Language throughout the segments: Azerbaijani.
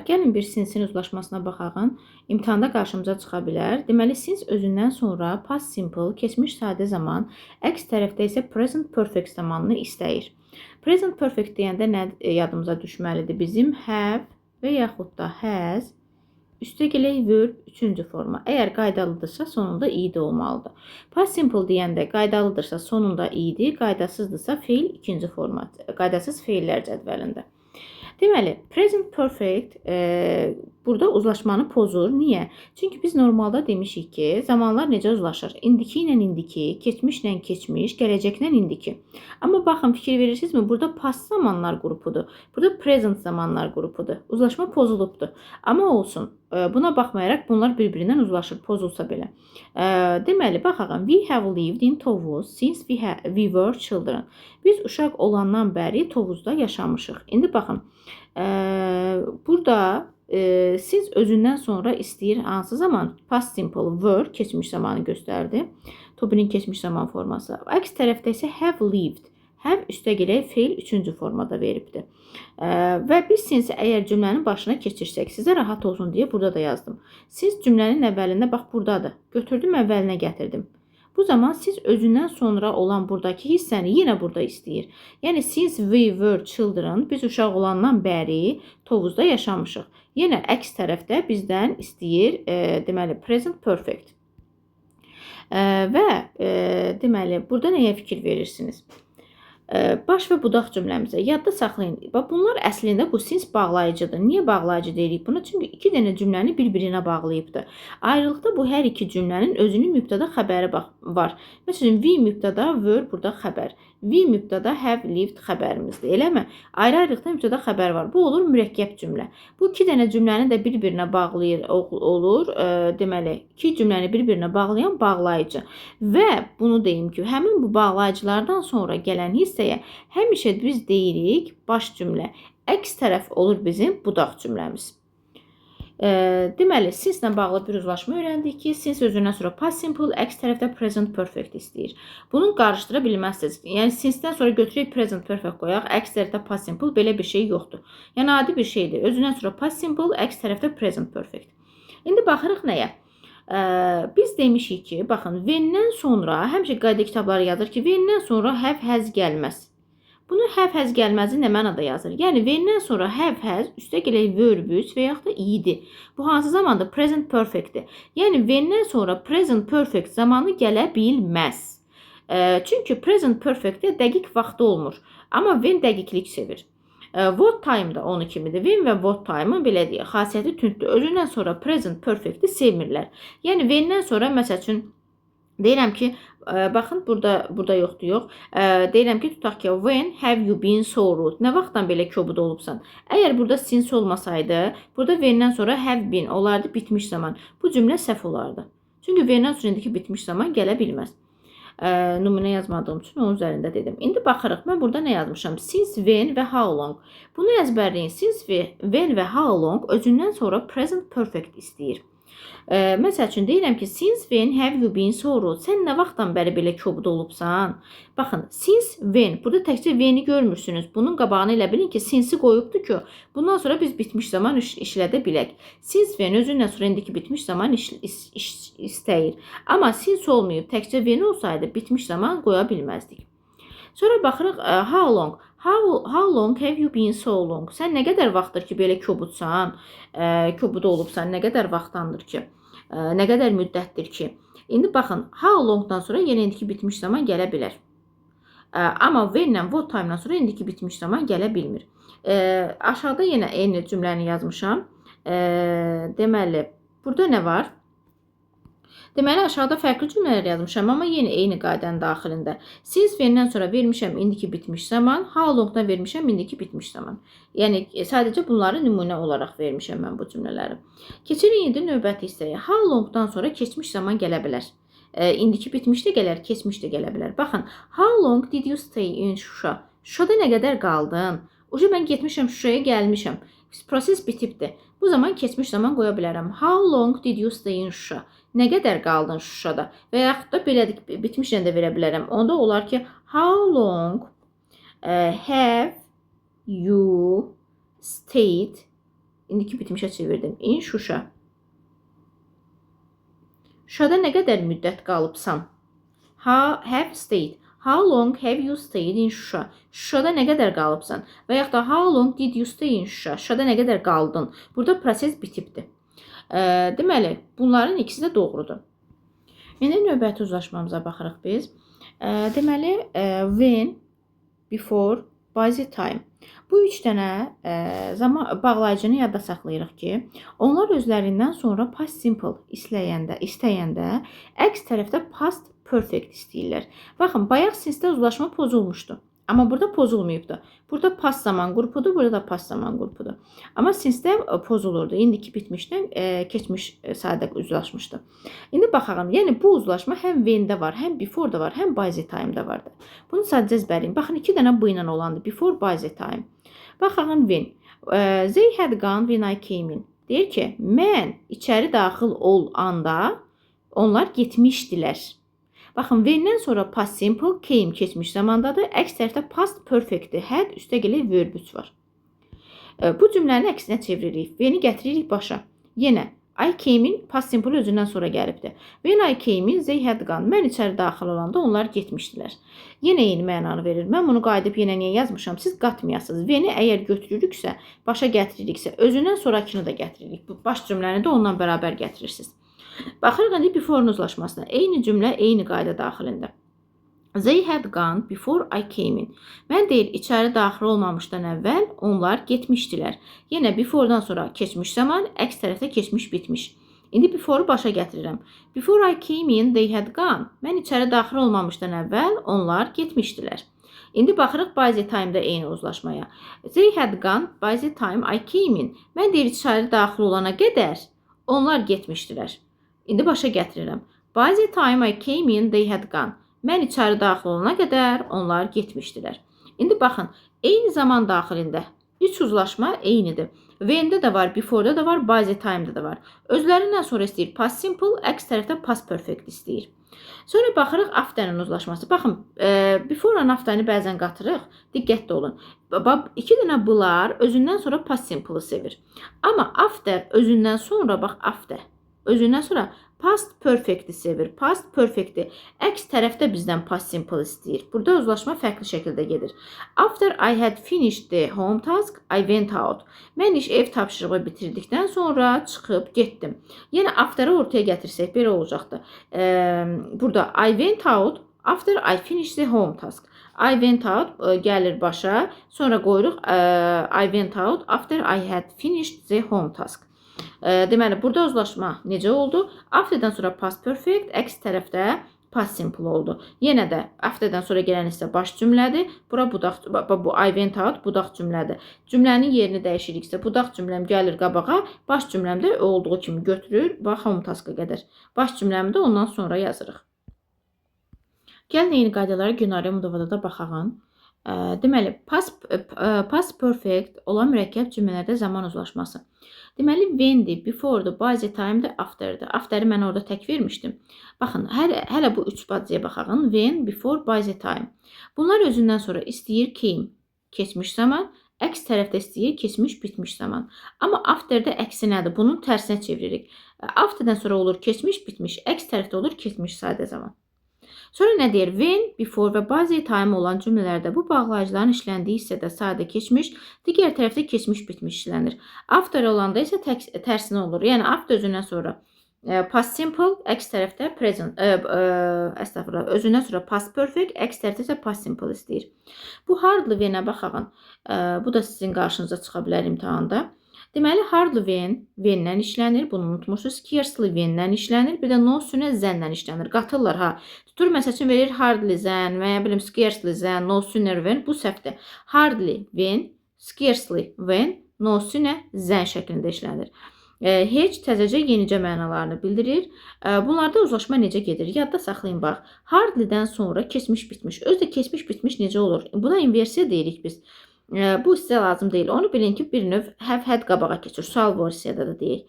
Gəlin bir sinsin uzlaşmasına baxaq. İmtahanda qarşımıza çıxa bilər. Deməli, since özündən sonra past simple, keçmiş sadə zaman, əks tərəfdə isə present perfect zamanını istəyir. Present perfect deyəndə nə yadımıza düşməlidir? Bizim have və yaxud da has, üstəgələk verb 3-cü forma. Əgər qaydalıdırsa, sonunda id olmalıdır. Past simple deyəndə qaydalıdırsa, sonunda id, qaydasızdırsa, feil 2-ci forma. Qaydasız feillər cədvəlində. Deməli, present perfect burada uzlaşmanı pozur. Niyə? Çünki biz normalda demişik ki, zamanlar necə uzlaşır? İndiki ilə indiki, keçmişlə keçmiş, gələcəklə indiki. Amma baxın, fikir verirsinizmi? Burada past zamanlar qrupudur. Burada present zamanlar qrupudur. Uzlaşma pozulubdur. Amma olsun. Buna baxmayaraq bunlar bir-birindən uzlaşır, pozulsa belə. Deməli, baxaq. We have lived in Tovuz since we were children. Biz uşaq olandan bəri Tovuzda yaşamışıq. İndi baxın. Burada siz özündən sonra istəyir hansı zaman? Past simple were keçmiş zamanı göstərdi. To be'nin keçmiş zaman forması. Əks tərəfdə isə have lived. Have üstəgələk feil 3-cü formada veribdir. Və biz since əgər cümlənin başına keçirsək, sizə rahat olsun deyə burada da yazdım. Siz cümlənin əvvəlində bax buradadır. Götürdüm, əvvəlinə gətirdim. Bu zaman siz özündən sonra olan buradakı hissəni yenə burada istəyir. Yəni, since we were children, biz uşaq olandan bəri Tovuzda yaşamışıq. Yenə əks tərəfdə bizdən istəyir, deməli, present perfect. Və deməli, burada nəyə fikir verirsiniz? Baş və budaq cümləmizə yadda saxlayın. Bunlar əslində bu since bağlayıcıdır. Niyə bağlayıcı deyirik buna? Çünki iki dənə cümləni bir-birinə bağlayıbdır. Ayrılıqda bu hər iki cümlənin özünün mübtəda xəbəri var. Məsələn, we mübtəda, were burada xəbər. We mübtəda, have lived xəbərimizdir. Eləmi? Ayrı-ayrılıqda mübtəda xəbər var. Bu olur mürəkkəb cümlə. Bu iki dənə cümləni də bir-birinə bağlayır olur. Deməli, iki cümləni bir-birinə bağlayan bağlayıcı. Və bunu deyim ki, həmin bu bağlayıcılardan sonra gələn hissəyə həmişə biz deyirik baş cümlə. Əks tərəf olur bizim budaq cümləmiz. Deməli, since-lə bağlı bir uzlaşma öyrəndik ki, since özündən sonra past simple, əks tərəfdə present perfect istəyir. Bunu qarışdıra bilməzsiniz. Yəni, since-dən sonra götürək present perfect qoyaq, əks tərəfdə past simple, belə bir şey yoxdur. Yəni, adi bir şeydir. Özündən sonra past simple, əks tərəfdə present perfect. İndi baxırıq nəyə? Biz demişik ki, baxın, when-dən sonra, həmişə qayda kitabları yazır ki, when-dən sonra have, has gəlməz. Bunu have, has gəlməzi nə mənada yazır? Yəni, when-dən sonra have, has, üstəgələk verb 3 və yaxud da idi. Bu hansı zamandır? Present perfect-dir. Yəni, when-dən sonra present perfect zamanı gələ bilməz. Çünki present perfect-də dəqiq vaxtı olmur. Amma when dəqiqlik sevir. What time da onu kimidir. When və what time-ın belə deyək, xasiyyəti tündür. Özündən sonra present perfect-i sevmirlər. Yəni, when-dən sonra, məsəl üçün, deyirəm ki, baxın, burada yoxdur, yox. Deyirəm ki, tutaq ki, when have you been so rude? Nə vaxtdan belə kobud olubsan? Əgər burada since olmasaydı, burada when-dən sonra have been olardı bitmiş zaman. Bu cümlə səhv olardı. Çünki when-dən sonra indiki bitmiş zaman gələ bilməz. Nümunə yazmadığım üçün onun üzərində dedim. İndi baxırıq. Mən burada nə yazmışam? Since, when və how long. Bunu əzbərləyin. Since, when və how long özündən sonra present perfect istəyir. Məsəl üçün deyirəm ki, since when have you been so rude? Sən nə vaxtdan bəri belə kobud olubsan? Baxın, since when. Burada təkcə when-i görmürsünüz. Bunun qabağını elə bilin ki, since-i qoyubdur ki, bundan sonra biz bitmiş zaman işlədə bilək. Since when özündən sonra indiki bitmiş zaman istəyir. Amma since olmayıb, təkcə when olsaydı bitmiş zaman qoya bilməzdik. Sonra baxırıq, how long. How long have you been so long? Sən nə qədər vaxtdır ki, belə kobudsan, kobud olubsan, nə qədər vaxtdandır ki, nə qədər müddətdir ki. İndi baxın, how long-dan sonra yenə indiki bitmiş zaman gələ bilər. Amma when-lə what time-dan sonra indiki bitmiş zaman gələ bilmir. Aşağıda yenə eyni cümləni yazmışam. Deməli, burada nə var? Deməli, aşağıda fərqli cümlələr yazmışam, amma yenə eyni qaydanın daxilində. Since when-dən sonra vermişəm indiki bitmiş zaman, how long-dan vermişəm indiki bitmiş zaman. Yəni, sadəcə bunları nümunə olaraq vermişəm mən bu cümlələri. Keçirik indi növbəti hissəyə. How long-dan sonra keçmiş zaman gələ bilər. İndiki bitmiş də gələr, keçmiş də gələ bilər. Baxın, how long did you stay in Şuşa? Şuşada nə qədər qaldın? Oca mən getmişəm, Şuşaya gəlmişəm. Proses bitibdir. Bu zaman keçmiş zaman qoya bilərəm. How long did you stay in Şuşa? Nə qədər qaldın Şuşada? Və yaxud da belədik, bitmişlə də verə bilərəm. Onda olar ki, how long have you stayed İndiki bitmişə çevirdim. In Şuşa. Şuşada nə qədər müddət qalıbsan? Have stayed. How long have you stayed in Şuşa? Şuşada nə qədər qalıbsan? Və yaxud da how long did you stay in Şuşa? Şuşada nə qədər qaldın? Burada proses bitibdir. Deməli, bunların ikisi də doğrudur. İndi növbəti uzlaşmamıza baxırıq biz. Deməli, when, before, by the time. Bu üç dənə zaman bağlayıcını yadda saxlayırıq ki, onlar özlərindən sonra past simple istəyəndə əks tərəfdə past perfect istəyirlər. Baxın, bayaq sinsdə uzlaşma pozulmuşdu. Amma burada pozulmayıbdı. Burada past zaman qrupudur, burada da past zaman qrupudur. Amma sinsdə pozulurdu. İndiki bitmişdən keçmiş sadə uzlaşmışdı. İndi baxalım. Yəni bu uzlaşma həm when-də var, həm before-da var, həm by the time-da vardı. Bunu sadəcə əzbərləyin. Baxın, iki dənə bu ilə olandı. Before, by the time. Baxın when. They had gone when I came in. Deyir ki, mən içəri daxil ol anda onlar getmişdilər. Baxın, when-dən sonra past simple, came keçmiş zamandadır. Əks tərəfdə past perfect-dir. Had üstəgələ verb 3 var. Bu cümlənin əksinə çeviririk. When-i gətiririk başa. Yenə I came in past simple özündən sonra gəlibdir. When I came in, they had gone. Mən içəri daxil olanda onlar getmişdilər. Yenə eyni mənanı verir. Mən bunu qayıdıb yenə niyə yazmışam? Siz qatmayasınız. When-i əgər götürürüksə, başa gətiririksə, özündən sonrakını da gətiririk. Bu baş cümləni də onunla bərabər gətirirsiniz. Baxırıq indi before-un uzlaşmasına. Eyni cümlə, eyni qayda daxilində. They had gone before I came in. Mən deyir, içəri daxil olmamışdan əvvəl onlar getmişdilər. Yenə before-dan sonra keçmiş zaman, əks tərəfdə keçmiş bitmiş. İndi before-u başa gətirirəm. Before I came in, they had gone. Mən içəri daxil olmamışdan əvvəl onlar getmişdilər. İndi baxırıq by the time-da eyni uzlaşmaya. They had gone by the time I came in. Mən deyir, içəri daxil olana qədər onlar getmişdilər. İndi başa gətirirəm. By the time I came in, they had gone. Mən içəri daxil olana qədər onlar getmişdilər. İndi baxın, eyni zaman daxilində 3 uzlaşma eynidir. When-də də var, before-da da var, by the time-da da var. Özlərindən sonra istəyir past simple, əks tərəfdə past perfect istəyir. Sonra baxırıq after'ın uzlaşması. Baxın, before-la after'ını bəzən qatırıq. Diqqətli olun. İki dənə bunlar özündən sonra past simple-ı sevir. Amma after özündən sonra, bax after, özündən sonra past perfect'i sevir. Past perfect'i əks tərəfdə bizdən past simple istəyir. Burada uzlaşma fərqli şəkildə gedir. After I had finished the home task, I went out. Mən ev tapşırığı bitirdikdən sonra çıxıb getdim. Yəni after'ı ortaya gətirsək belə olacaqdı. Burada I went out after I finished the home task. I went out gəlir başa. Sonra qoyuruq I went out after I had finished the home task. Deməli, burada uzlaşma necə oldu? After'dan sonra past perfect, əks tərəfdə past simple oldu. Yenə də after'dan sonra gələn isə baş cümlədir. Bura budaq, bu I went out budaq cümlədir. Cümlənin yerini dəyişiriksə, budaq cümləm gəlir qabağa, baş cümləmdə olduğu kimi götürür, bax home task-a qədər. Baş cümləmi də ondan sonra yazırıq. Gəlin eyni qaydalara Günarə Mudovada da baxağın. Deməli, past perfect olan mürəkkəb cümlələrdə zaman uzlaşması. Deməli, when-dir, before-dur, by the time-dir, after-dir. After-i mən orada tək vermişdim. Baxın, hələ bu 3 bacıya baxağın. When, before, by the time. Bunlar özündən sonra istəyir came, keçmiş zaman, əks tərəfdə istəyir keçmiş, bitmiş zaman. Amma after-də əksi nədir? Bunun tərsinə çeviririk. After-dən sonra olur keçmiş, bitmiş, əks tərəfdə olur keçmiş sadə zaman. Sonra nə deyir? When, before və by the time olan cümlələrdə bu bağlayıcıların işləndiyi hissədə sadə keçmiş, digər tərəfdə keçmiş bitmiş işlənir. After olanda isə tərsinə olur. Yəni after özündən sonra past simple, əks tərəfdə present, özündən sonra past perfect, əks tərəfdə isə past simple istəyir. Bu hardly when-ə baxağın. Bu da sizin qarşınıza çıxa bilər imtahanda. Deməli, hardly when-dən işlənir. Bunu unutmuşsunuz. Scarcely when-dən işlənir. Bir də no sooner than-dən işlənir. Qatırlar ha. Tutur məsəl üçün verir hardly than və ya bilim scarcely than, no sooner when. Bu səhvdir. Hardly when, scarcely when, no sooner than şəklində işlənir. Heç təzəcə yenicə mənalarını bildirir. Bunlarda uzlaşma necə gedir? Yadda saxlayın bax. Hardly-dən sonra keçmiş bitmiş. Özdə keçmiş bitmiş necə olur? Buna inversiya deyirik biz. Bu sizə lazım deyil. Onu bilin ki, bir növ have had qabağa keçir. Sual versiyada da deyil.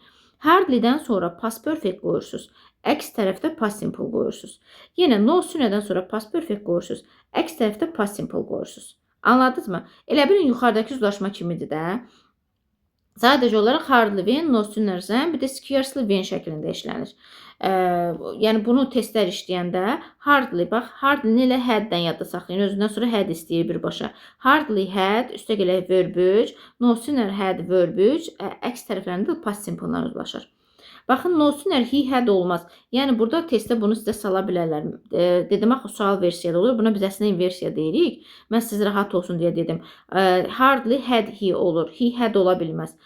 Hardly-dən sonra past perfect qoyursunuz. Əks tərəfdə past simple qoyursunuz. Yenə no sooner-dən sonra past perfect qoyursunuz. Əks tərəfdə past simple qoyursunuz. Anladınız mı? Elə bilin yuxarıdakı uzlaşma kimidir də. Sadəcə olaraq hardly when, no sooner than, bir də scarcely when şəklində işlənir. Yəni bunu testlər işləyəndə hardly, bax, hardly ilə had-dən yadda saxlayın. Özündən sonra had istəyir birbaşa. Hardly had, üstəgələk verb 3, no sooner had verb 3, əks tərəflərində past simple-dan uzlaşır. Baxın, no sooner he had olmaz. Yəni burada testdə bunu sizə sala bilərlər. Dedim axı sual versiyada olur. Buna biz əslində inversiya deyirik. Mən siz rahat olsun deyə dedim. Hardly had he olur. He had ola bilməz.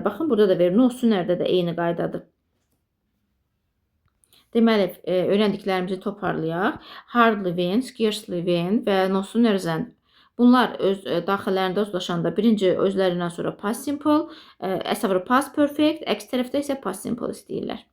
Baxın, burada da verir. No sooner-də də eyni qaydadır. Deməli, öyrəndiklərimizi toparlayaq. Hardly when, scarcely when və no sooner than. Bunlar öz daxillərində uzlaşanda birinci özlərindən sonra past simple, past perfect, əks tərəfdə isə past simple istəyirlər.